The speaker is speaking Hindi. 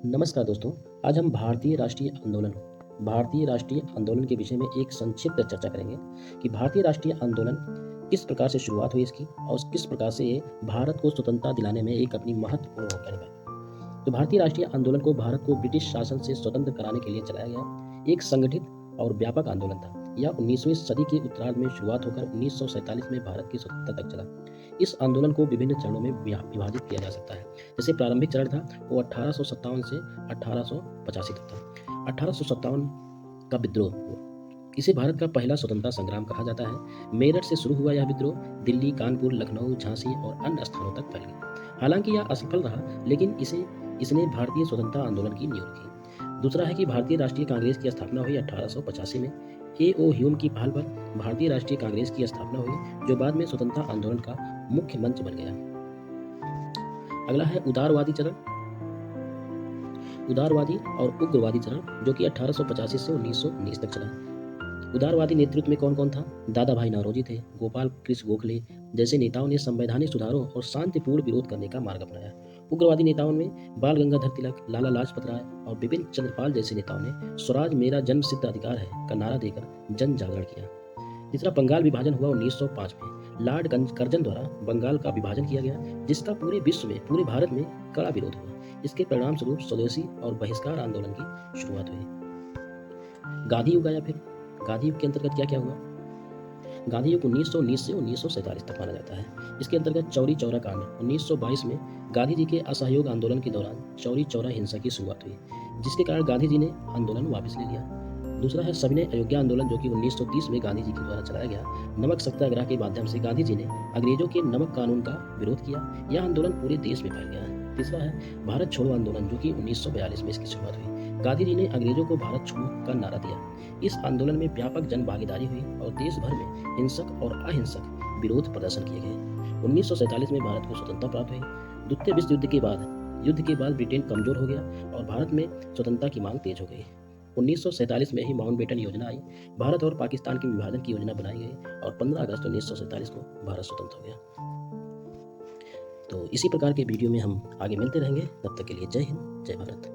नमस्कार दोस्तों। आज हम भारतीय राष्ट्रीय आंदोलन के विषय में एक संक्षिप्त चर्चा करेंगे कि भारतीय राष्ट्रीय आंदोलन किस प्रकार से शुरुआत हुई इसकी और किस प्रकार से ये भारत को स्वतंत्रता दिलाने में एक अपनी महत्वपूर्ण भूमिका निभाई। तो भारतीय राष्ट्रीय आंदोलन को भारत को ब्रिटिश शासन से स्वतंत्र कराने के लिए चलाया गया एक संगठित और व्यापक आंदोलन था। यह 19वीं सदी के उत्तरार्ध में शुरुआत होकर 1947 में भारत की स्वतंत्रता तक चला। इस आंदोलन को विभिन्न चरणों में विभाजित किया जा सकता है। जैसे प्रारंभिक चरण था वो 1857 से 1885 तक था। 1857 का विद्रोह हुआ। इसे भारत का पहला स्वतंत्रता संग्राम कहा जाता है। मेरठ से शुरू हुआ यह विद्रोह दिल्ली, कानपुर, लखनऊ, झांसी और अन्य स्थानों तक फैल गया। हालांकि यह असफल रहा, लेकिन इसने भारतीय स्वतंत्रता आंदोलन की नींव रखी। दूसरा है कि भारतीय राष्ट्रीय कांग्रेस की स्थापना हुई 1885 में। A.O. ह्यूम की पहल पर भारतीय राष्ट्रीय कांग्रेस की स्थापना हुई, जो बाद में स्वतंत्रता आंदोलन का मुख्य मंच बन गया। अगला है उदारवादी चरण, उदारवादी और उग्रवादी चरण, जो कि 1885 से 1919 तक चला। उदारवादी नेतृत्व में कौन कौन था? दादा भाई नौरोजी थे। गोपाल कृष्ण गोखले जैसे नेताओं ने संवैधानिक सुधारों और शांतिपूर्ण विरोध करने का मार्ग अपनाया। उग्रवादी नेताओं में बाल गंगाधर तिलक, लाला लाजपत राय और बिपिन चंद्रपाल जैसे नेताओं ने स्वराज मेरा जन्म सिद्ध अधिकार है का नारा देकर जन जागरण किया। तीसरा, बंगाल विभाजन हुआ 1905 में। लॉर्ड कर्जन द्वारा बंगाल का विभाजन किया गया, जिसका पूरे विश्व में, पूरे भारत में कड़ा विरोध हुआ। इसके परिणाम स्वरूप स्वदेशी और बहिष्कार आंदोलन की शुरुआत हुई। गांधी युग आया। फिर गांधी युग के अंतर्गत क्या क्या हुआ? गांधी युग 1919 से 1947 तक माना जाता है। इसके अंतर्गत चौरी चौरा कांड 1922 में गांधी जी के असहयोग आंदोलन के दौरान चौरी चौरा हिंसा की शुरुआत हुई, जिसके कारण गांधी जी ने आंदोलन वापस ले लिया। दूसरा है सविनय अयोध्या आंदोलन, जो कि 1930 में गांधी जी के द्वारा चलाया गया। नमक सत्याग्रह के माध्यम से गांधी जी ने अंग्रेजों के नमक कानून का विरोध किया। यह आंदोलन पूरे देश में फैल गया। तीसरा है भारत छोड़ो आंदोलन, जो कि 1942 में इसकी शुरुआत हुई। गांधी जी ने अंग्रेजों को भारत छोड़ो का नारा दिया। इस आंदोलन में व्यापक जन भागीदारी हुई और देश भर में हिंसक और अहिंसक विरोध प्रदर्शन किए गए। 1947 में भारत को स्वतंत्रता प्राप्त हुई। द्वितीय विश्व युद्ध के बाद ब्रिटेन कमजोर हो गया और भारत में स्वतंत्रता की मांग तेज हो गई। 1947 में ही माउंटबेटन योजना आई। भारत और पाकिस्तान के विभाजन की योजना बनाई गई और 15 अगस्त 1947 को भारत स्वतंत्र हो गया। तो इसी प्रकार के वीडियो में हम आगे मिलते रहेंगे। तब तक के लिए जय हिंद, जय भारत।